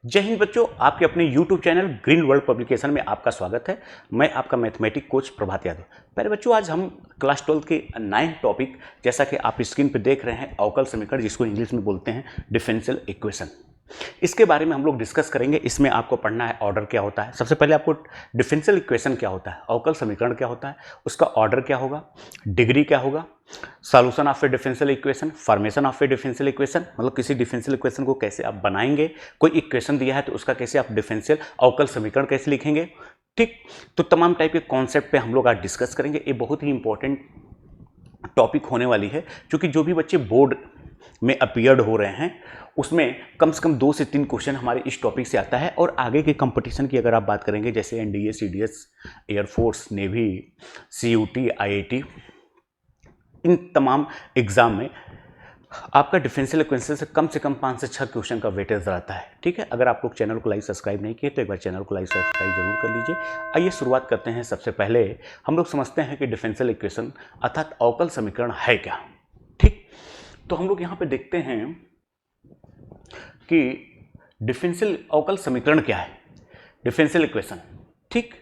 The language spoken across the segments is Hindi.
जय हिंद बच्चों, आपके अपने YouTube channel green world publication में आपका स्वागत है। मैं आपका मैथमेटिक कोच प्रभात यादव। पहले बच्चों, आज हम क्लास 12 के 9 टॉपिक, जैसा कि आप स्क्रीन पर देख रहे हैं, अवकल समीकरण, जिसको इंग्लिश में बोलते हैं डिफरेंशियल इक्वेशन, इसके बारे में हम लोग डिस्कस करेंगे। इसमें आपको पढ़ना है ऑर्डर क्या होता है। सबसे पहले आपको डिफरेंशियल इक्वेशन क्या होता है, अवकल समीकरण क्या होता है, उसका ऑर्डर क्या होगा, डिग्री क्या होगा, solution of a differential equation, formation of a differential equation, मतलब किसी डिफरेंशियल इक्वेशन को कैसे आप बनाएंगे, कोई इक्वेशन दिया है तो उसका कैसे आप डिफरेंशियल अवकल समीकरण कैसे लिखेंगे। ठीक, तो तमाम टाइप के कॉन्सेप्ट पे हम लोग आज डिस्कस करेंगे। ये बहुत ही इंपॉर्टेंट टॉपिक होने वाली है, क्योंकि जो भी बच्चे बोर्ड में अपीयर्ड हो रहे हैं उसमें कम से कम 2 से 3 क्वेश्चन हमारे इस टॉपिक से आता है। और आगे के कंपटीशन की अगर आप बात करेंगे, जैसे NDA, CDS, air force, navy, CUT, IIT, इन तमाम एग्जाम में आपका डिफरेंशियल इक्वेशन से कम 5 से 6 क्वेश्चन का वेटेज रहता है। ठीक है, अगर आप लोग चैनल को लाइक सब्सक्राइब नहीं किए तो एक बार चैनल को लाइक सब्सक्राइब जरूर कर लीजिए। आइए शुरुआत करते हैं। सबसे पहले हम लोग समझते हैं कि डिफरेंशियल इक्वेशन अर्थात अवकल समीकरण है क्या। ठीक, तो हम लोग यहाँ पे देखते हैं कि डिफरेंशियल अवकल समीकरण क्या है, डिफरेंशियल इक्वेशन। ठीक,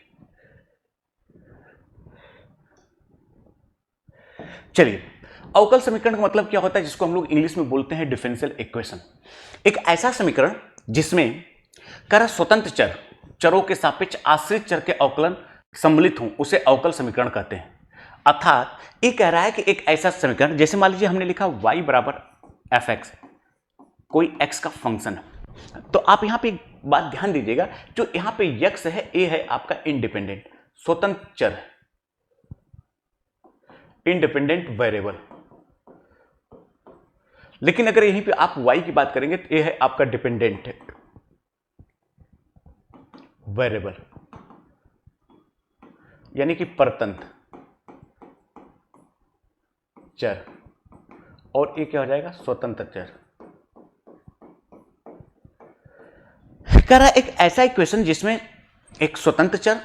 चलिए, अवकल समीकरण का मतलब क्या होता है, जिसको हम लोग इंग्लिश में बोलते हैं डिफरेंशियल इक्वेशन। एक ऐसा समीकरण जिसमें स्वतंत्र चरों के सापेक्ष आश्रित चर के अवकलन सम्मिलित हों, उसे अवकल समीकरण कहते हैं। अर्थात ये कह रहा है कि एक ऐसा समीकरण, जैसे मान लीजिए हमने लिखा y बराबर एफ एक्स, कोई x का फंक्शन है, तो आप यहां पे एक बात ध्यान दीजिएगा, जो यहां पे x है, ये है आपका इंडिपेंडेंट स्वतंत्र चर, इंडिपेंडेंट वेरिएबल। लेकिन अगर यहीं पे आप y की बात करेंगे तो ये है आपका डिपेंडेंट वेरिएबल, यानी कि परतंत्र चर, और ये क्या हो जाएगा, स्वतंत्र चर। कह रहा है एक ऐसा इक्वेशन जिसमें एक स्वतंत्र चर,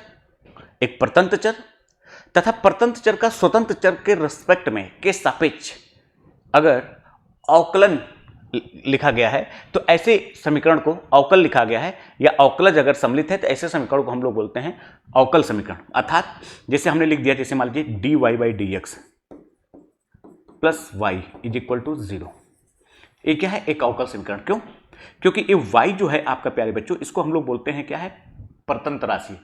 एक परतंत्र चर तथा परतंत्र चर का स्वतंत्र चर के रिस्पेक्ट में, के सापेक्ष अगर अवकलन लिखा गया है, तो ऐसे समीकरण को अवकल लिखा गया है, या अवकलज अगर सम्मिलित है तो ऐसे समीकरण को हम लोग बोलते हैं अवकल समीकरण। अर्थात जैसे हमने लिख दिया, जैसे मान लीजिए dy by d x plus y is equal to 0, ये क्या है, एक अवकल समीकरण। क्यों? क्योंकि ये y जो है आपका प्यारे बच्चों, इसको हम लोग बोलते हैं क्या है, परतंत्र राशि,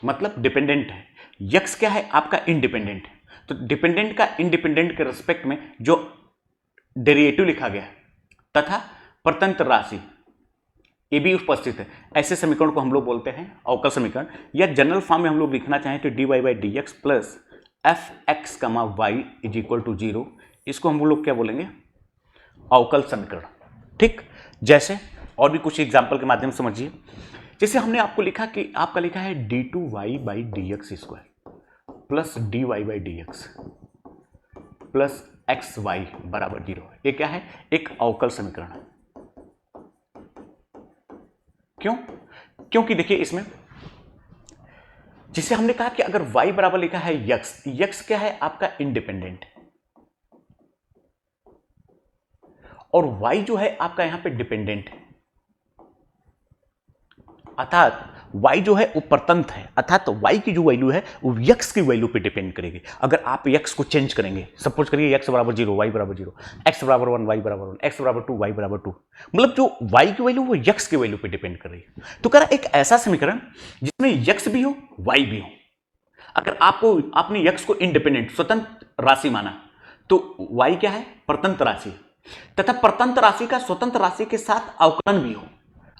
मतलब डिपेंडेंट है। x क्या है आपका, इंडिपेंडेंट। तो डिपेंडेंट का इंडिपेंडेंट के रिस्पेक्ट में जो डेरिवेटिव लिखा गया तथा परतंत्र राशि ये भी उपस्थित है, ऐसे समीकरण को हम लोग बोलते हैं अवकल समीकरण। या जनरल फॉर्म में हम लोग लिखना चाहें तो dy by d x plus F x कमा वाई इज इक्वल टू 0, इसको हम लोग क्या बोलेंगे, अवकल समीकरण। ठीक, जैसे और भी कुछ एग्जाम्पल के माध्यम से समझिए। जैसे हमने आपको लिखा कि आपका लिखा है d2y by d x square plus dy by d x plus x y बराबर 0, ये क्या है, एक अवकल समीकरण है। क्यों? क्योंकि देखिए इसमें जिसे हमने कहा कि अगर y बराबर लिखा है x क्या है आपका, इंडिपेंडेंट, और y जो है आपका यहां पे डिपेंडेंट है। अर्थात y जो है वो परतंत्र है, अर्थात y की जो वैल्यू है वो x की वैल्यू पे डिपेंड करेगी। अगर आप x को चेंज करेंगे, सपोज करिए x बराबर 0, y बराबर 0, x बराबर 1, y बराबर 1, x बराबर 2, y बराबर 2, मतलब जो y की वैल्यू वो x की वैल्यू पे डिपेंड कर रही है। तो कह रहा एक ऐसा समीकरण जिसमें x भी हो, y भी हो। अगर आपने x को इंडिपेंडेंट स्वतंत्र राशि माना, तो y क्या है, परतंत्र राशि, तथा परतंत्र राशि का स्वतंत्र राशि के साथ अवकलन भी हो,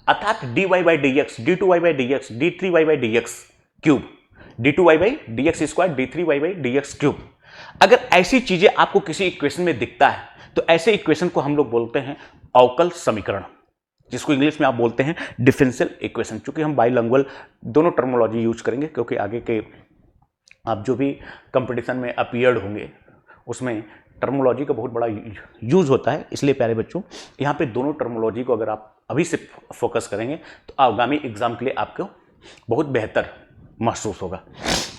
अर्थात dy by d x, d2y by d x, d3y by d x cube, d2y by d x square, d3y by d x cube. अगर ऐसी चीजें आपको किसी इक्वेशन में दिखता है, तो ऐसे इक्वेशन को हम लोग बोलते हैं अवकल समीकरण, जिसको इंग्लिश में आप बोलते हैं डिफरेंशियल इक्वेशन। चूंकि हम बाइलिंगुअल दोनों टर्मोलॉजी यूज करेंगे, क्योंकि आगे के आप जो भी कंपटीशन में अपीयर्ड होंगे उसमें टर्मोलॉजी का बहुत बड़ा यूज होता है। इसलिए प्यारे बच्चों, यहाँ पे दोनों टर्मोलॉजी को अगर आप अभी से फोकस करेंगे तो आगामी एग्जाम के लिए आपको बहुत बेहतर महसूस होगा।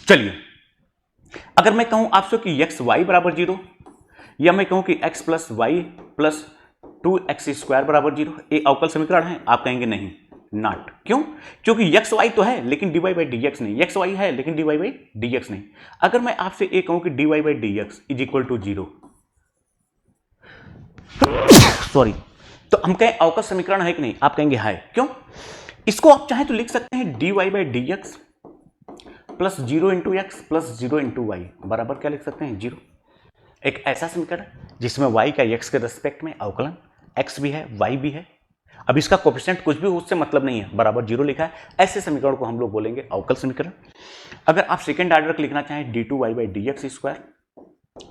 चलिए, अगर मैं कहूं आपसे कि x y बराबर 0, या मैं कहूं कि x plus y plus 2x square बराबर 0, ये अवकल समीकरण है, आप कहेंगे नहीं, नॉट। क्यों? क्योंकि एक्स वाई तो है लेकिन d y by d x नहीं, एक्स वाई है लेकिन d y by d x नहीं। अगर मैं आपसे ये कहूं कि d y by d x is equal to 0, sorry, तो हम कहें अवकल समीकरण है कि नहीं? आप कहेंगे है। क्यों? इसको आप चाहें तो लिख सकते हैं d y by d x plus 0 into x plus 0 into y बराबर क्या लिख सकते हैं? 0। एक ऐसा समीकरण जिसमें y का x के रेस्पेक्ट में अवकलन, x भी है y भी है, अब इसका कोफिशिएंट कुछ भी उससे मतलब नहीं है, बराबर 0 लिखा है, ऐसे समीकरण को हम लोग बोलेंगे अवकल समीकरण। अगर आप सेकेंड ऑर्डर का लिखना चाहें d two y by d x square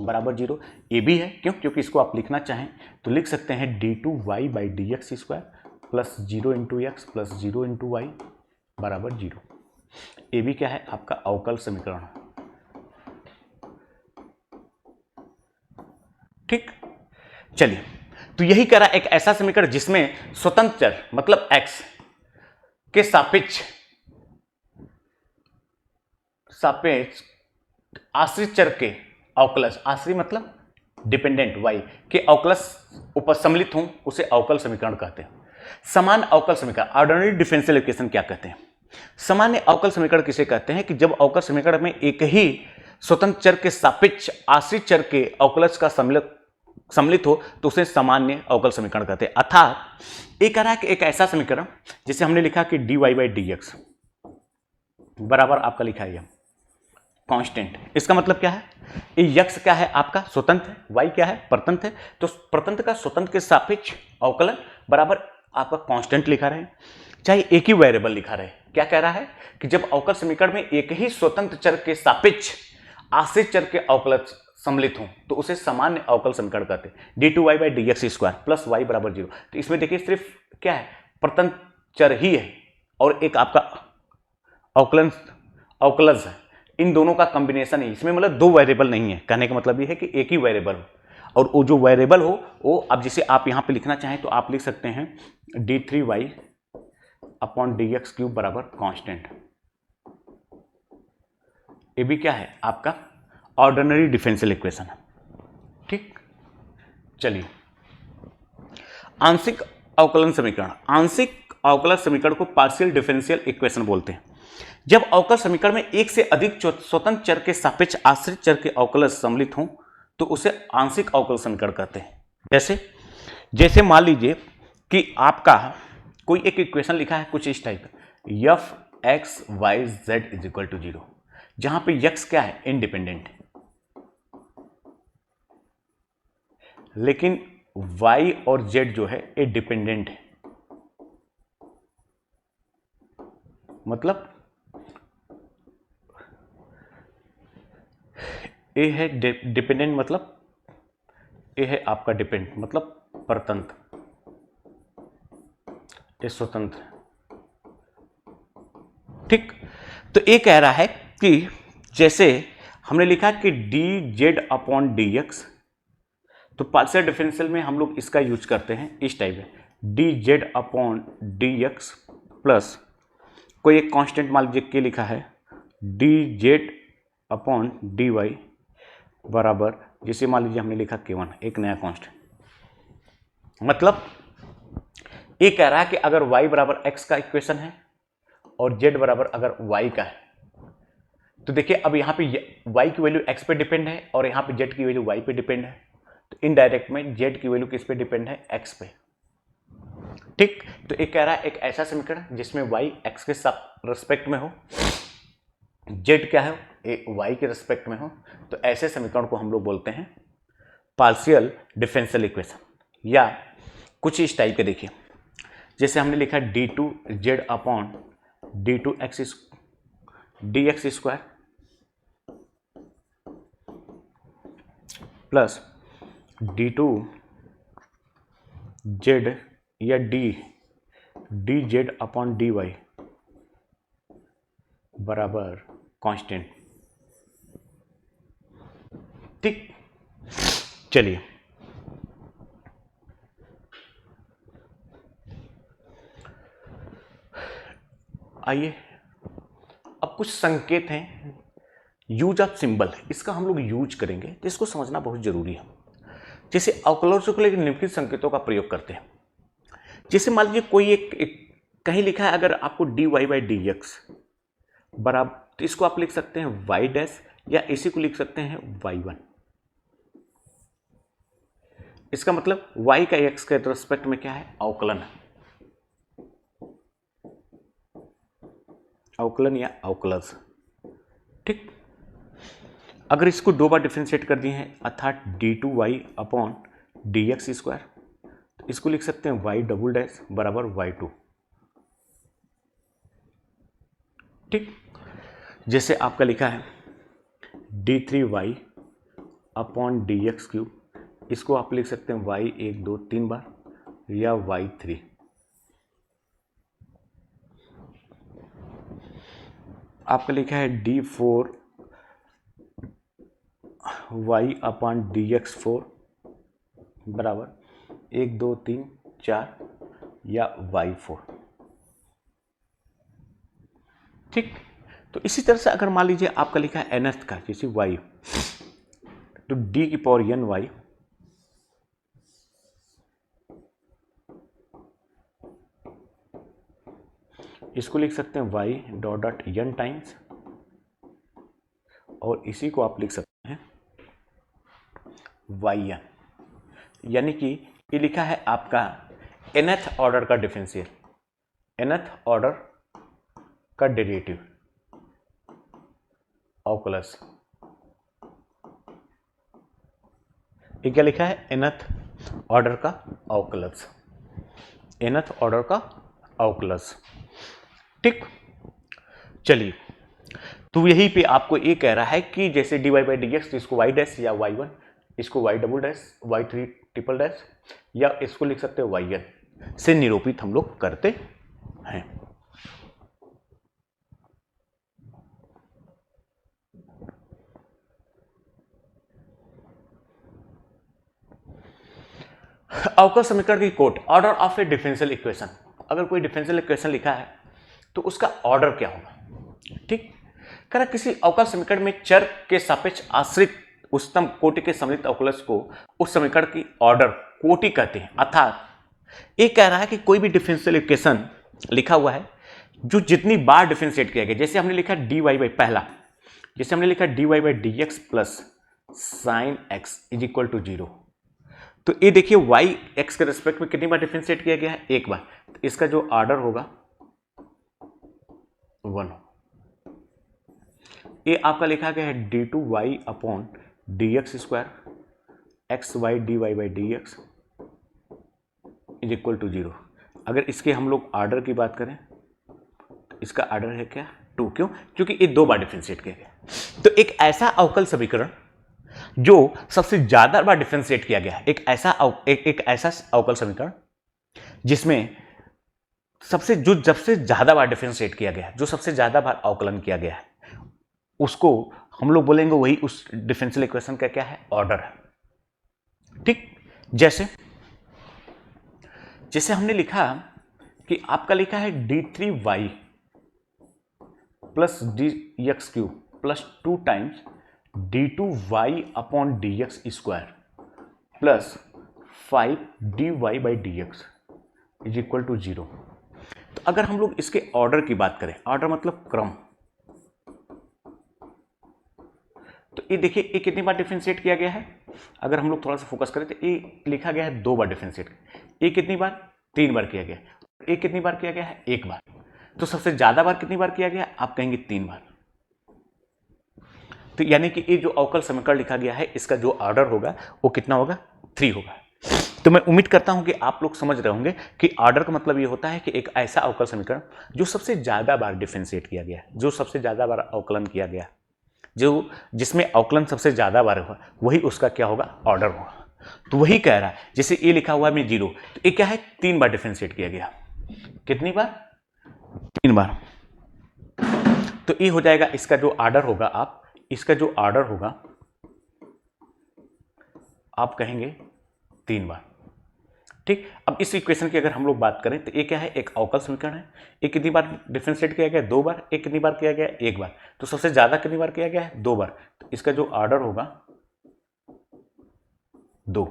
बराबर 0, ये भी है। क्यों? क्योंकि इसको आप लिखना चाहें तो लिख सकते हैं d two y by d x square plus 0 into x plus 0 into y बराबर 0। ये भी क्या है? आपका अवकल समीकरण। ठीक, चलिए, तो यही कह रहा एक ऐसा समीकरण जिसमें स्वतंत्र चर मतलब x के सापेक्ष आश्रित चर के अवकलज, आश्रित मतलब डिपेंडेंट y के अवकलज ऊपर सम्मिलित हों उसे अवकल समीकरण कहते हैं। समान अवकल समीकरण, ऑर्डिनरी डिफरेंशियल इक्वेशन क्या कहते हैं? सामान्य अवकल समीकरण किसे कहते हैं? कि जब अवकल समीकरण में एक ही स्वतंत्र चर के सापेक्ष आश्रित चर के अवकलज का सम्मिलित हो तो उसे सामान्य अवकल समीकरण कहते हैं। अर्थात एक कह रहा है कि एक ऐसा समीकरण जिसे हमने लिखा कि d y by d x बराबर आपका लिखा है कांस्टेंट। इसका मतलब क्या है? ये x क्या है? आपका स्वतंत्र है, y क्या है? परतंत्र है। तो परतंत्र का स्वतंत्र के सापेक्ष अवकलन बराबर आपका कांस्टेंट लिखा रहे, चाहे एक ही वेरिएबल लिखा रहे। क्या कह रहा है कि जब अवकल समीकरण में एक ही स्वतंत्र चर के सापेक्ष आश्रित चर के अवकलज सम्मिलित हों तो उसे सामान्य अवकल समीकरण कहते हैं। D two y by d x square plus y बराबर 0। तो इसमें देखिए सिर्फ क्या है? परतंत्र चर ही है और एक आपका अवकलज है, इन दोनों का कॉम्बिनेशन है। इसमें मतलब दो वेरिएबल नहीं है। कहने का मतलब ये है कि एक ही वेरिएबल हो, और वो जो वेरिएबल हो वो अब जिसे आप यहाँ पे लिखना चाहें तो आप लिख सकते हैं d three y upon d x cube बराबर कांस्टेंट। ये भी क्या है? आपका ऑर्डिनरी डिफरेंशियल इक्वेशन है। ठीक, चलिए, आंशिक अवकलन समीकरण। आंशिक अवकलन समीकरण को पार्शियल डिफरेंशियल इक्वेशन बोलते हैं। जब अवकल समीकरण में एक से अधिक स्वतंत्र चर के सापेक्ष आश्रित चर के अवकलज सम्मिलित हों तो उसे आंशिक अवकल समीकरण कहते हैं। जैसे मान लीजिए कि आपका कोई एक इक्वेशन लिखा है कुछ इस type, f x y z is equal to 0, जहां पे एक्स क्या है? इंडिपेंडेंट है, लेकिन y और z जो है ये डिपेंडेंट है। मतलब ए है डिपेंडेंट, मतलब ए है आपका डिपेंड मतलब परतंत्र, ये स्वतंत्र। ठीक, तो ये कह रहा है कि जैसे हमने लिखा कि D z upon d x, तो पार्शियल डिफरेंशियल में हम लोग इसका यूज करते हैं इस टाइप में, d z upon d x plus कोई एक कांस्टेंट मान लीजिए के लिखा है d z upon d y बराबर, जिसे मान लीजिए हमने लिखा k1, एक नया कांस्टेंट। मतलब ये कह रहा है कि अगर y बराबर x का इक्वेशन है और z बराबर अगर y का है, तो देखिए अब यहाँ पे y की वैल्यू x पे डिपेंड है और यहाँ पे z की वैल्यू y पे डिपेंड है, तो इनडायरेक्ट में z की वैल्यू किस पे डिपेंड है? x पे। ठीक, तो ये कह रहा है एक ऐसा समीकरण जिसमें y x के रेस्पेक्ट में हो, z क्या है? ये y के रेस्पेक्ट में हो, तो ऐसे समीकरण को हम लोग बोलते हैं पार्शियल डिफरेंशियल इक्वेशन। या कुछ इस टाइप के देखिए, जैसे हमने लिखा d two z upon d two x d x square plus d two z या d z upon d y बराबर कांस्टेंट। ठीक, चलिए, आइए अब कुछ संकेत हैं, यूज ऑफ सिंबल, इसका हम लोग यूज करेंगे तो इसको समझना बहुत जरूरी है। जैसे अवकलजों को लेकर निम्नलिखित संकेतों का प्रयोग करते हैं। जैसे मान लीजिए कोई एक कहीं लिखा है अगर आपको dy बाई डी एक्स बराबर, तो इसको आप लिख सकते हैं y डैश, या इसी को लिख सकते हैं y1। इसका मतलब y का x के रिस्पेक्ट में क्या है, अवकलन है, अवकलन या अवकलज। ठीक, अगर इसको दो बार डिफरेंशिएट कर दिए हैं अर्थात d2y upon d x square, तो इसको लिख सकते हैं y डबल डैश बराबर y2। ठीक, जैसे आपका लिखा है d3y upon d x cube, इसको आप लिख सकते हैं y 1 2 3 बार या y3। आपका लिखा है d4 y upon d x 4 बराबर 1 2 3 4 या y4। ठीक, तो इसी तरह से अगर मान लीजिए आपका लिखा है nth का, जैसे y, तो d की पावर n y इसको लिख सकते हैं y dot dot n times, और इसी को आप लिख सकते हैं yn, यानी कि ये लिखा है आपका nth ऑर्डर का डिफरेंशियल, nth ऑर्डर का डेरिवेटिव अवकलज। ये क्या लिखा है, nth ऑर्डर का अवकलज, nth ऑर्डर का अवकलज। ठीक, चलिए, तो यहीं पे आपको ये कह रहा है कि जैसे dy बाई डी एक्स, तो इसको y डैश या y1, इसको y double dash y3 triple dash, या इसको लिख सकते हैं yn से निरूपित हम लोग करते हैं। अवकल समीकरण की quote, order of a differential equation. अगर कोई डिफरेंशियल इक्वेशन लिखा है तो उसका ऑर्डर क्या होगा। ठीक, कह रहा किसी अवकल समीकरण में चर के सापेक्ष आश्रित उच्चतम कोटि के सम्मिलित अवकलज को उस समीकरण की ऑर्डर कोटि कहते हैं। अर्थात ये कह रहा है कि कोई भी डिफरेंशियल इक्वेशन लिखा हुआ है जो जितनी बार डिफरेंशिएट किया गया, जैसे हमने लिखा dy बाई पहला, जैसे हमने लिखा dy by d x plus sine x is equal to 0, तो ये देखिए y x के रेस्पेक्ट में कितनी बार डिफरेंशिएट किया गया है, एक बार, तो इसका जो ऑर्डर होगा 1। ये आपका लिखा गया है d2y upon d x square x y d y by d x is equal to 0। अगर इसके हम लोग ऑर्डर की बात करें तो इसका ऑर्डर है क्या, 2। क्यों, क्योंकि ये दो बार डिफरेंशिएट किया गया। तो एक ऐसा अवकल समीकरण जो सबसे ज्यादा बार डिफरेंशिएट किया गया है, एक ऐसा अवकल समीकरण जिसमें सबसे ज्यादा बार डिफरेंशिएट किया गया है, जो सबसे ज्यादा बार अवकलन किया गया है, उसको हम लोग बोलेंगे वही उस डिफरेंशियल इक्वेशन का क्या है, ऑर्डर है। ठीक, जैसे हमने लिखा कि आपका लिखा है d3y plus d x cube plus 2 times d2y upon d x square plus 5dy by d x is equal to 0। तो अगर हम लोग इसके ऑर्डर की बात करें, ऑर्डर मतलब क्रम, तो ये देखिए ये कितनी बार डिफरेंशिएट किया गया है। अगर हम लोग थोड़ा सा फोकस करें तो ये लिखा गया है 2 बार डिफरेंशिएट, ये कितनी बार, 3 बार किया गया, ये कितनी बार किया गया है, 1 बार। तो सबसे ज्यादा बार कितनी बार किया गया, आप कहेंगे 3 बार। तो यानी कि ये जो अवकल समीकरण लिखा गया है इसका जो ऑर्डर होगा वो कितना होगा, 3 होगा। तो मैं उम्मीद करता हूं कि आप लोग समझ रहे होंगे कि ऑर्डर का मतलब ये होता है कि एक ऐसा अवकल समीकरण जो सबसे ज्यादा बार डिफरेंशिएट किया गया है, जो सबसे ज्यादा बार अवकलन किया गया, जो जिसमें अवकलन सबसे ज्यादा बार हुआ, वही उसका क्या होगा, ऑर्डर होगा। तो वही कह रहा है, जैसे ये लिखा हुआ है 0, तो ये क्या है, 3 बार डिफरेंशिएट किया गया। कितनी बार, 3 बार। तो ये हो जाएगा इसका जो ऑर्डर होगा, आप इसका जो ऑर्डर होगा आप कहेंगे 3 बार। ठीक, अब इस इक्वेशन की अगर हम लोग बात करें तो ये क्या है, एक अवकल समीकरण है। ये कितनी बार डिफरेंशिएट किया गया, 2 बार। ये कितनी बार किया गया, 1 बार। तो सबसे ज्यादा कितनी बार किया गया है, 2 बार। तो इसका जो ऑर्डर होगा 2।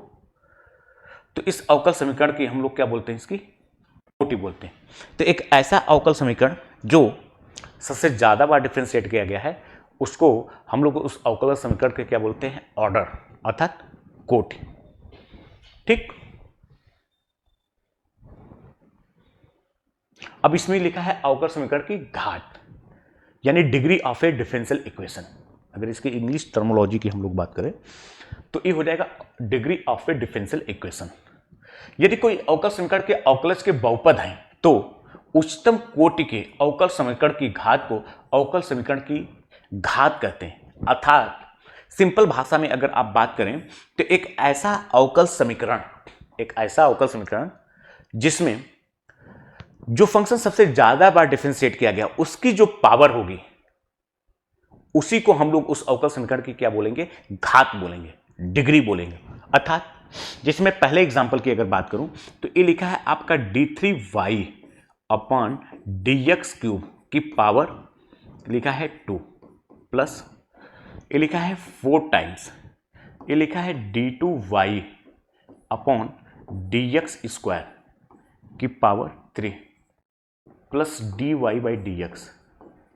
तो इस अवकल समीकरण की हम लोग क्या बोलते हैं, इसकी कोटि बोलते हैं। तो एक ऐसा अवकल समीकरण जो सबसे ज्यादा बार डिफरेंशिएट किया गया है उसको हम लोग उस अवकल समीकरण के क्या बोलते हैं, ऑर्डर, अर्थात कोटि। ठीक, अब इसमें लिखा है अवकल समीकरण की घात, यानी degree of a differential equation. अगर इसकी इंग्लिश टर्मोलॉजी की हम लोग बात करें तो ये हो जाएगा degree of a differential equation. यदि कोई अवकल समीकरण के अवकलज के बहुपद हैं तो उच्चतम कोटि के अवकल समीकरण की घात को अवकल समीकरण की घात कहते हैं। अर्थात सिंपल भाषा में अगर आप बात करें तो एक ऐसा अवकल समीकरण जिसमें जो फंक्शन सबसे ज्यादा बार डिफरेंशिएट किया गया उसकी जो पावर होगी उसी को हम लोग उस अवकल समीकरण की क्या बोलेंगे, घात बोलेंगे, डिग्री बोलेंगे। अर्थात जिसमें पहले एग्जांपल की अगर बात करूं तो ये लिखा है आपका d3y अपॉन dx क्यूब की पावर लिखा है 2 प्लस ये लिखा है 4 टाइम्स ये लिखा है d2y अपॉन dx स्क्वायर की power 3 plus dy by dx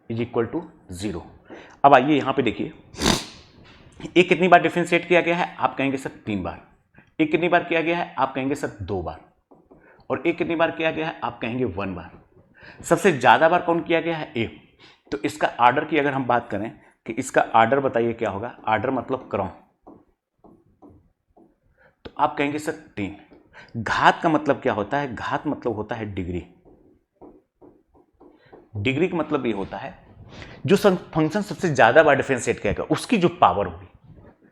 is equal to 0। अब आइए यहां पे देखिए, ये कितनी बार डिफरेंशिएट किया गया है, आप कहेंगे सर 3 बार। ये कितनी बार किया गया है, आप कहेंगे सर 2 बार। और ये कितनी बार किया गया है, आप कहेंगे 1 बार। सबसे ज्यादा बार कौन किया गया है, ए। तो इसका आर्डर की अगर हम बात करें कि इसका आर्डर बताइए क्या होगा, आर्डर मतलब क्रम, तो आप कहेंगे सर 3। घात का मतलब क्या होता है, घात मतलब होता है डिग्री। डिग्री का मतलब ये होता है जो फंक्शन सबसे ज्यादा बार डिफरेंशिएट किया गया उसकी जो पावर होगी,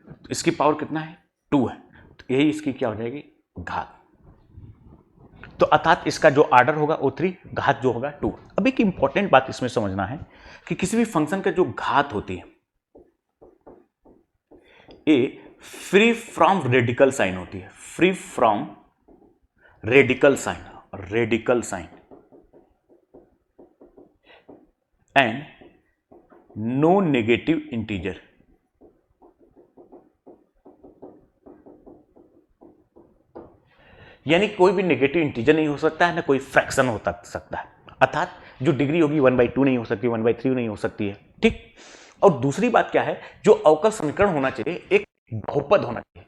तो इसकी पावर कितना है, 2 है, तो यही इसकी क्या हो जाएगी, घात। तो अर्थात इसका जो आर्डर होगा वो 3, घात जो होगा 2। अब एक इंपॉर्टेंट बात इसमें समझना है कि किसी भी फंक्शन का जो घात होती है ये फ्री फ्रॉम रेडिकल साइन होती है, free from radical sign and no negative integer. यानी कोई भी नेगेटिव इंटीजर नहीं हो सकता है, ना कोई फ्रैक्शन हो सकता है। अर्थात जो डिग्री होगी 1/2 नहीं हो सकती, 1/3 नहीं हो सकती है। ठीक, और दूसरी बात क्या है, जो अवकल समीकरण होना चाहिए एक बहुपद होना चाहिए।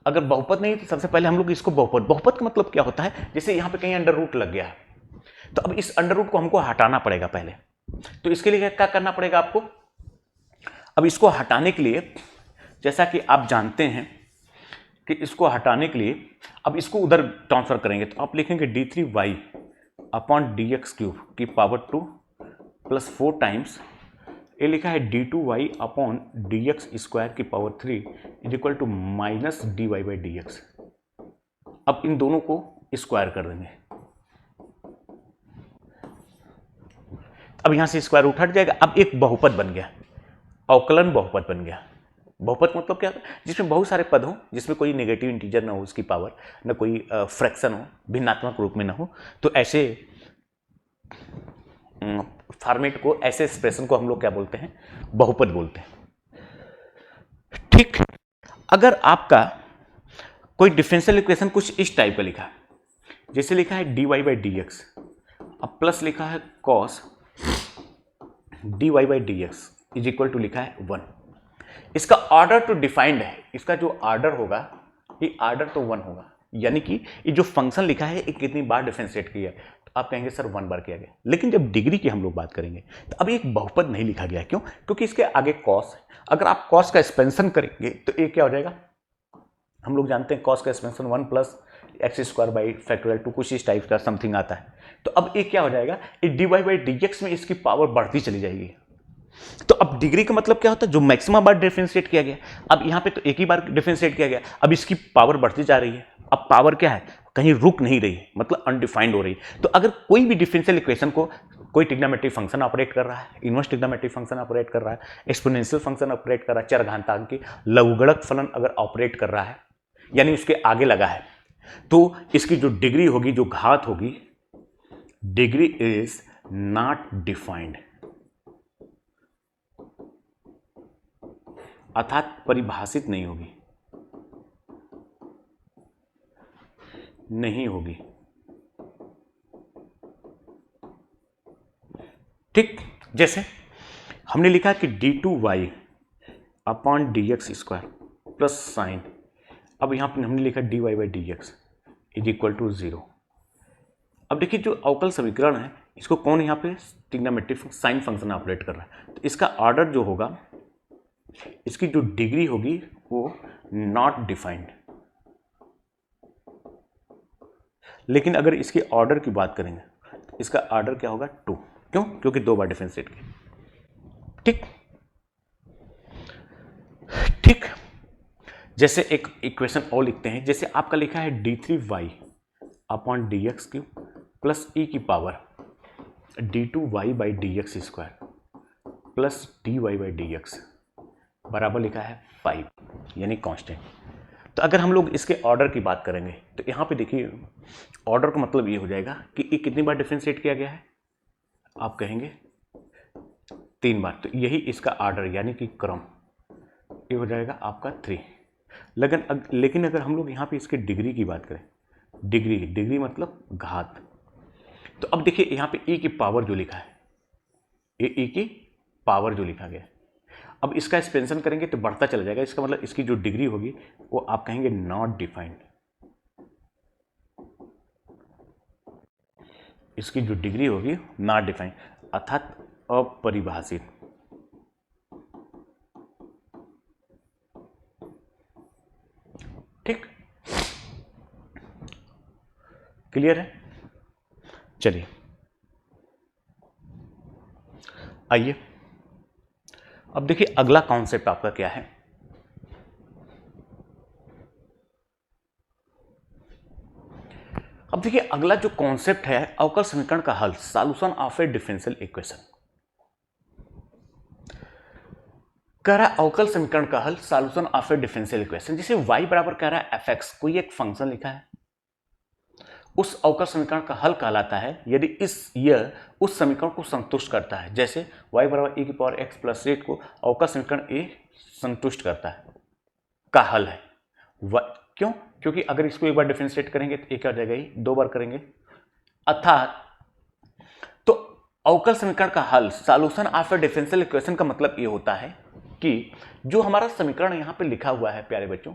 अगर बहुपद नहीं तो सबसे पहले हम लोग इसको बहुपद का मतलब क्या होता है, जैसे यहां पे कहीं अंडर रूट लग गया है तो अब इस अंडर रूट को हमको हटाना पड़ेगा पहले। तो इसके लिए क्या करना पड़ेगा आपको, अब इसको हटाने के लिए जैसा कि आप जानते हैं कि इसको हटाने के लिए अब इसको उधर ट्रांसफर करेंगे तो आप लिखेंगे d3y अपॉन dx क्यूब की पावर 2 प्लस 4 टाइम्स ये लिखा है d2y अपॉन dx स्क्वायर की power 3 is equal to minus dy by dx। अब इन दोनों को स्क्वायर कर देंगे, अब यहां से स्क्वायर रूट हट जाएगा। अब एक बहुपद बन गया, अवकलन बहुपद बन गया। बहुपद मतलब क्या होता है, जिसमें बहुत सारे पद हो, जिसमें कोई नेगेटिव इंटीजर ना हो उसकी पावर, ना कोई फ्रैक्शन हो, भिन्नात्मक रूप में ना हो, तो ऐसे फॉर्मेट को, ऐसे एक्सप्रेशन को हम लोग क्या बोलते हैं, बहुपद बोलते हैं। ठीक, अगर आपका कोई डिफरेंशियल इक्वेशन कुछ इस टाइप का लिखा है, जैसे लिखा है dy बाई dx, अब प्लस लिखा है cos dy by dx is equal to लिखा है 1। इसका ऑर्डर तो डिफाइंड है, इसका जो ऑर्डर होगा ये ऑर्डर तो 1 होगा, यानी कि ये जो फंक्शन लिखा है ये कितनी बार डिफरेंशिएट किया, तो आप कहेंगे सर 1 बार किया गया। लेकिन जब डिग्री की हम लोग बात करेंगे तो अभी एक बहुपद नहीं लिखा गया, क्यों, क्योंकि इसके आगे cos है। अगर आप cos का एक्सपेंशन करेंगे तो ये क्या हो जाएगा, हम लोग जानते हैं cos का expansion 1 plus x square by factorial 2 कुछ इस टाइप का समथिंग आता है। तो अब ये क्या हो जाएगा, ये dy बाई dx में इसकी पावर बढ़ती चली जाएगी। तो अब डिग्री का मतलब क्या होता है, जो मैक्सिमम बार डिफरेंशिएट किया गया, अब यहाँ पे तो एक ही बार डिफरेंशिएट किया गया, अब इसकी पावर बढ़ती जा रही है। अब पावर क्या है, कहीं रुक नहीं रही, मतलब अनडिफाइंड हो रही है। तो अगर कोई भी डिफरेंशियल इक्वेशन को कोई ट्रिग्नोमेट्रिक फंक्शन ऑपरेट कर रहा है, इनवर्स ट्रिग्नोमेट्रिक फंक्शन ऑपरेट कर रहा है, एक्सपोनेंशियल फंक्शन ऑपरेट कर रहा है, चरघातांकी लघुगणक फलन अगर ऑपरेट कर रहा है, यानी उसके आगे लगा है, तो इसकी जो डिग्री होगी, जो घात होगी, डिग्री इज नॉट डिफाइंड, अर्थात परिभाषित नहीं होगी। नहीं होगी। ठीक, जैसे हमने लिखा कि d2y upon d x square plus sine, अब यहाँ पर हमने लिखा dy by d x is equal to 0। अब देखिए जो अवकल समीकरण है इसको कौन यहाँ पे ट्रिग्नोमेट्रिक साइन फंक्शन ऑपरेट कर रहा है, तो इसका ऑर्डर जो होगा, इसकी जो डिग्री होगी वो नॉट डिफाइंड। लेकिन अगर इसके ऑर्डर की बात करेंगे तो इसका ऑर्डर क्या होगा 2। क्यों? क्योंकि 2 बार डिफरेंशिएट किया। ठीक ठीक, जैसे एक इक्वेशन और लिखते हैं, जैसे आपका लिखा है d3y upon d x cube plus e की power d2y by d x square plus dy by d x बराबर लिखा है 5, यानी कांस्टेंट। तो अगर हम लोग इसके ऑर्डर की बात करेंगे तो यहाँ पे देखिए ऑर्डर का मतलब ये हो जाएगा कि ये कितनी बार डिफरेंशिएट किया गया है, आप कहेंगे 3 बार, तो यही इसका ऑर्डर यानी कि क्रम ये हो जाएगा आपका 3। लेकिन अगर हम लोग यहाँ पे इसके डिग्री की बात करें, डिग्री मतलब घात, तो अब देखिए यहाँ पे e की पावर जो लिखा है, ये e की पावर जो लिखा गया है, अब इसका एक्सपेंशन करेंगे तो बढ़ता चला जाएगा। इसका मतलब इसकी जो डिग्री होगी वो आप कहेंगे नॉट डिफाइंड। इसकी जो डिग्री होगी नॉट डिफाइंड अर्थात अपरिभाषित। ठीक, क्लियर है? चलिए आइए अब देखिए अगला कॉन्सेप्ट आपका क्या है। अब देखिए अगला जो कॉन्सेप्ट है अवकल समीकरण का हल, solution of a differential equation. कह रहा है अवकल समीकरण का हल solution of a differential equation, जिसे y बराबर कह रहा है fx, कोई एक फंक्शन लिखा है, उस अवकल समीकरण का हल कहलाता है यदि यह उस समीकरण को संतुष्ट करता है। जैसे y बराबर e की पावर x प्लस 8 को अवकल समीकरण a संतुष्ट करता है, का हल है। क्यों? क्योंकि अगर इसको एक बार डिफरेंशिएट करेंगे तो एक आ जाएगा, ही 2 बार करेंगे, अर्थात तो अवकल समीकरण का हल solution of a differential equation का मतलब ये होता है कि जो हमारा समीकरण यहां पे लिखा हुआ है प्यारे बच्चों,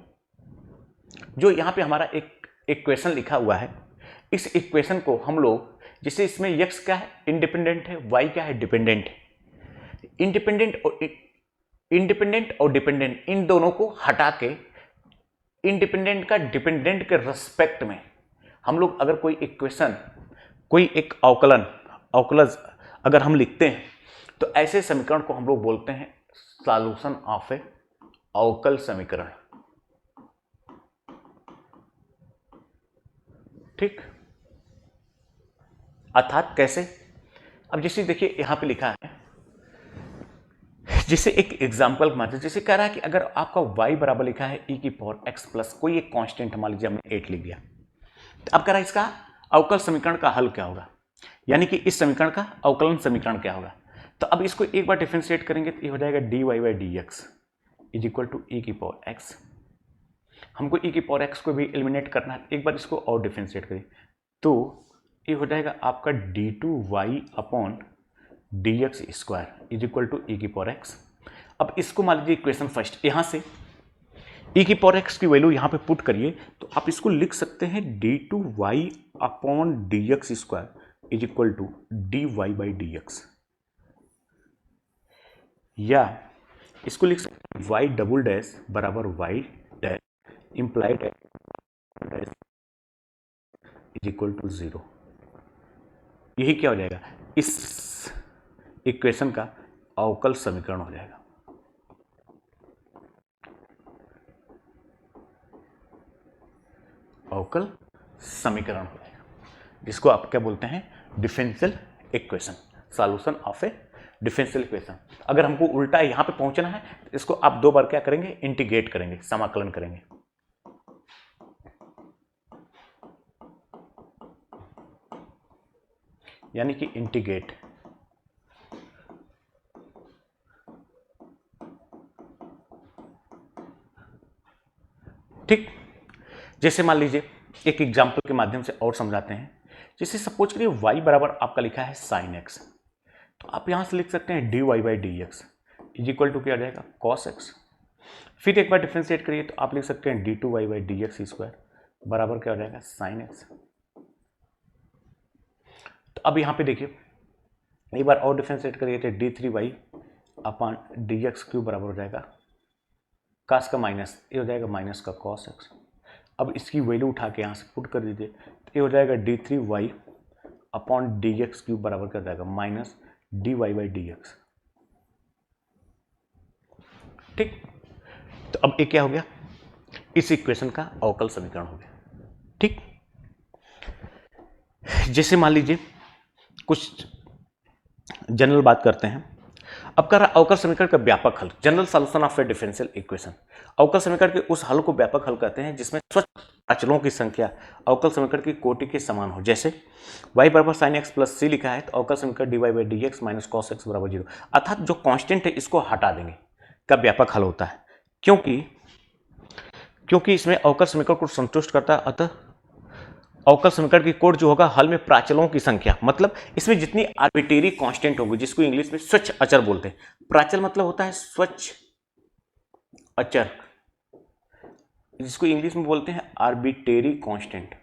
जो यहां पे हमारा एक इक्वेशन लिखा हुआ है, इस इक्वेशन को हम लोग, जैसे इसमें x क्या है इंडिपेंडेंट है, y क्या है डिपेंडेंट है, इंडिपेंडेंट और डिपेंडेंट इन दोनों को हटा के इंडिपेंडेंट का डिपेंडेंट के रिस्पेक्ट में हम लोग अगर कोई इक्वेशन, कोई एक अवकलज अगर हम लिखते हैं तो ऐसे समीकरण को हम लोग बोलते हैं सॉल्यूशन ऑफ ए अवकल समीकरण। ठीक, अर्थात कैसे? अब जैसे देखिए यहां पे लिखा है, जिसे एक एग्जाम्पल मात्र, जैसे कह रहा है कि अगर आपका y बराबर लिखा है e की पावर x प्लस कोई एक कांस्टेंट, मान लीजिए हमने 8 लिख दिया, तो अब कह रहा है इसका अवकल समीकरण का हल क्या होगा, यानी कि इस समीकरण का अवकलन समीकरण क्या होगा। तो अब इसको एक बार डिफरेंशिएट करेंगे तो ये हो जाएगा dy by d x is equal to e की पावर x। हमको e की पावर x को भी एलिमिनेट करना है, एक बार इसको और डिफरेंशिएट करें तो ये हो जाएगा आपका d2y upon d x square is equal to e की पावर एक्स। अब इसको मान लीजिए इक्वेशन फर्स्ट, यहां से ई की पावर एक्स की वैल्यू यहां पे पुट करिए तो आप इसको लिख सकते हैं d2y upon d x square is equal to dy by d x, या इसको लिख सकते हैं y डबल डैश बराबर y dash implied dash is equal to 0। यही क्या हो जाएगा, इस इक्वेशन का अवकल समीकरण हो जाएगा। अवकल समीकरण हो जाएगा, जिसको आप क्या बोलते हैं differential equation, solution of a differential equation. अगर हमको उल्टा यहां पे पहुंचना है तो इसको आप 2 बार क्या करेंगे, इंटीग्रेट करेंगे, समाकलन करेंगे। यानी कि इंटीग्रेट। ठीक, जैसे मान लीजिए एक एग्जाम्पल के माध्यम से और समझाते हैं। जैसे सपोज करिए y बराबर आपका लिखा है साइन एक्स, तो आप यहां से लिख सकते हैं dy by d x is equal to क्या हो जाएगा कॉस एक्स। फिर एक बार डिफ्रेंशिएट करिए तो आप लिख सकते हैं d two y by d x square बराबर क्या हो जाएगा साइन एक्स। तो अब यहां पे देखिए एक बार और डिफ्रेंशिएट करिए तो d three y upon d x cube बराबर हो जाएगा कास का माइनस, ये हो जाएगा माइनस का कॉस एक्स। अब इसकी वैल्यू उठा के यहाँ से पुट कर दीजिए तो ये हो जाएगा d three y upon d x cube बराबर कर जाएगा minus d y by d x. ठीक, तो अब ये क्या हो गया, इस इक्वेशन का अवकल समीकरण हो गया। ठीक, जैसे मान लीजिए कुछ जनरल बात करते हैं। अब कर रहा अवकल समीकरण का व्यापक हल, general solution of a differential equation. अवकल समीकरण के उस हल को व्यापक हल कहते हैं जिसमें स्वच्छ अचलों की संख्या अवकल समीकरण की कोटि के समान हो। जैसे y बराबर साइन एक्स प्लस सी लिखा है तो अवकल समीकरण d y by d x minus cos x बराबर 0, अर्थात जो कांस्टेंट है इसको हटा देंगे का व्यापक हल होता है, क्योंकि इसमें अवकल समीकरण को संतुष्ट करता है। अतः अवकल समीकरण की कोट जो होगा हल में प्राचलों की संख्या, मतलब इसमें जितनी आर्बिट्रेरी कांस्टेंट होगी जिसको इंग्लिश में स्वच्छ अचर बोलते हैं। प्राचल मतलब होता है स्वच्छ अचर, जिसको इंग्लिश में बोलते हैं आर्बिट्रेरी कांस्टेंट।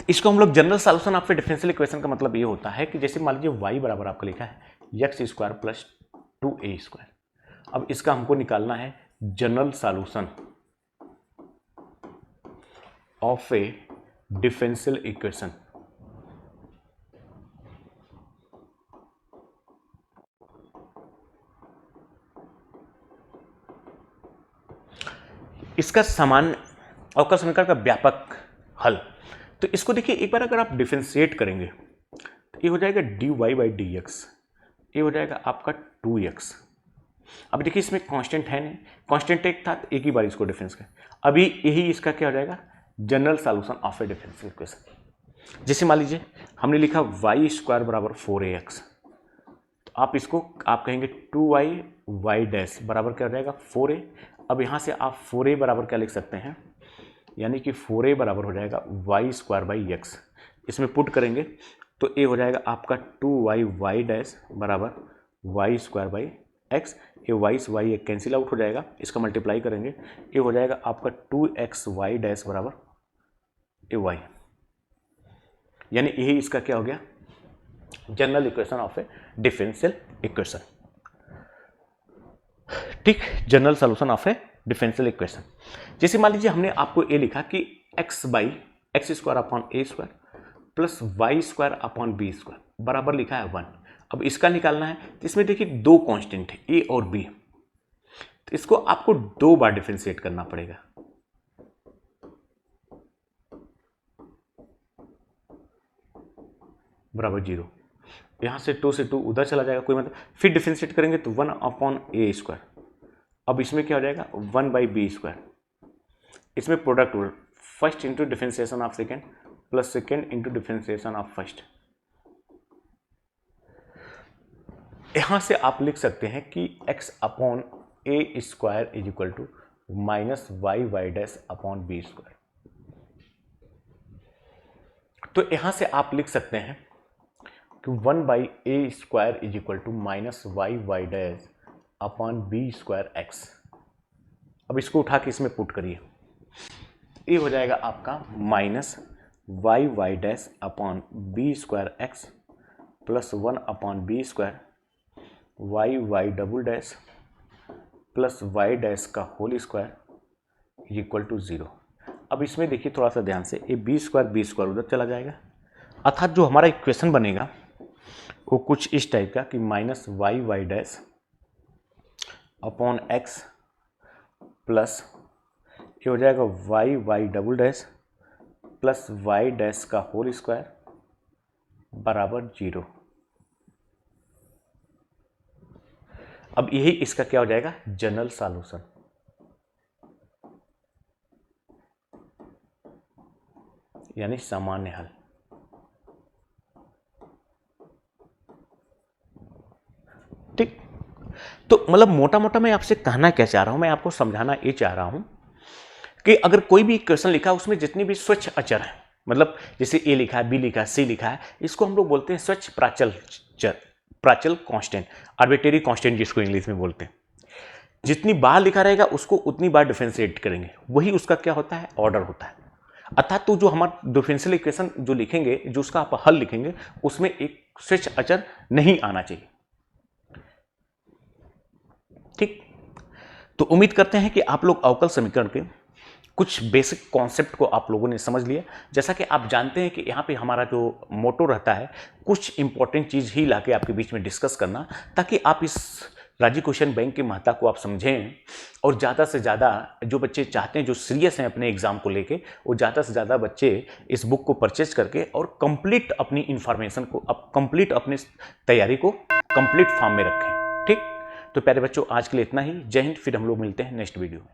इसको हम लोग general solution of a differential equation का मतलब ये होता है कि जैसे मान लीजिए y बराबर आपका लिखा है x square plus 2a square. अब इसका हमको निकालना है general solution of a differential equation. इसका सामान्य अवकल समीकरण का व्यापक हल, तो इसको देखिए एक बार अगर आप डिफरेंशिएट करेंगे तो ये हो जाएगा d y by d x, ये हो जाएगा आपका 2x। अब देखिए इसमें कांस्टेंट है नहीं, कांस्टेंट एक था तो एक ही बार इसको डिफरेंस कर, अभी यही इसका क्या हो जाएगा general solution of a differential equation. जैसे मान लीजिए हमने लिखा वाई स्क्वायर बराबर 4ax, तो आप इसको आप कहेंगे 2y वाई डैश बराबर क्या हो जाएगा 4a। अब यहाँ से आप 4a बराबर क्या लिख सकते हैं, यानी कि 4a बराबर हो जाएगा वाई स्क्वायर बाई एक्स। इसमें पुट करेंगे तो ए हो जाएगा आपका 2y वाई डैश बराबर वाई स्क्वायर बाई एक्स। ये वाई से वाई कैंसिल आउट हो जाएगा, इसका मल्टीप्लाई करेंगे ये हो जाएगा आपका 2x वाई डैश बराबर ए वाई, यानी यही इसका क्या हो गया general equation of a differential equation. ठीक, general solution of a differential equation. जैसे मान लीजिए हमने आपको ये लिखा कि x by x square upon a square plus y square upon b square बराबर लिखा है 1। अब इसका निकालना है तो इसमें देखिए दो कांस्टेंट है ए और बी, तो इसको आपको दो बार डिफरेंशिएट करना पड़ेगा। बराबर 0, यहां से 2 से 2 उधर चला जाएगा कोई मतलब, फिर डिफरेंशिएट करेंगे तो 1 अपॉन ए स्क्वायर। अब इसमें क्या हो जाएगा 1 बाई बी स्क्वायर, इसमें product rule first into differentiation of second plus second into differentiation of first. यहां से आप लिख सकते हैं कि x upon a square is equal to minus y y dash upon b square. तो यहां से आप लिख सकते हैं कि 1 by a square is equal to minus y y dash upon b square x. अब इसको उठा के इसमें पुट करिए, ये हो जाएगा आपका minus y y dash upon b square x plus 1 upon b square y y double dash plus y dash का होल स्क्वायर इक्वल टू 0। अब इसमें देखिए थोड़ा सा ध्यान से, ये बी स्क्वायर उधर चला जाएगा, अर्थात जो हमारा इक्वेशन बनेगा वो कुछ इस टाइप का कि minus y y dash upon x plus ये हो जाएगा y y double dash plus y dash का होल स्क्वायर बराबर 0। अब यही इसका क्या हो जाएगा जनरल सॉल्यूशन। यानी सामान्य हल। ठीक, तो मतलब मोटा मोटा मैं आपसे कहना क्या चाह रहा हूं, मैं आपको समझाना ये चाह रहा हूं कि अगर कोई भी क्वेश्चन लिखा है उसमें जितनी भी स्वच्छ अचर है, मतलब जैसे ए लिखा है, बी लिखा है, सी लिखा है, इसको हम लोग बोलते हैं स्वच्छ प्राचल चर, प्राचल कांस्टेंट, आर्बिट्रेरी कांस्टेंट जिसको इंग्लिश में बोलते हैं। जितनी बार लिखा रहेगा उसको उतनी बार डिफरेंशिएट करेंगे, वही उसका क्या होता है, ऑर्डर होता है। अर्थात तो जो हमारा डिफरेंशियल इक्वेशन जो लिखेंगे, जो उसका आप हल लिखेंगे, उसमें एक स्वच्छ अचर नहीं आना चाहिए। ठीक, तो उम्मीद करते हैं कि आप लोग अवकल समीकरण के कुछ बेसिक कॉन्सेप्ट को आप लोगों ने समझ लिया। जैसा कि आप जानते हैं कि यहाँ पे हमारा जो मोटो रहता है, कुछ इंपॉर्टेंट चीज़ ही लाके आपके बीच में डिस्कस करना, ताकि आप इस राज्य क्वेश्चन बैंक की महत्ता को आप समझें और ज़्यादा से ज़्यादा जो बच्चे चाहते हैं, जो सीरियस हैं अपने एग्जाम को लेके, वो ज़्यादा से ज़्यादा बच्चे इस बुक को परचेज करके और कंप्लीट अपनी इंफॉर्मेशन को, कंप्लीट अपनी तैयारी को कंप्लीट फॉर्म में रखें। ठीक, तो प्यारे बच्चों, आज के लिए इतना ही। जय हिंद, फिर हम लोग मिलते हैं नेक्स्ट वीडियो में।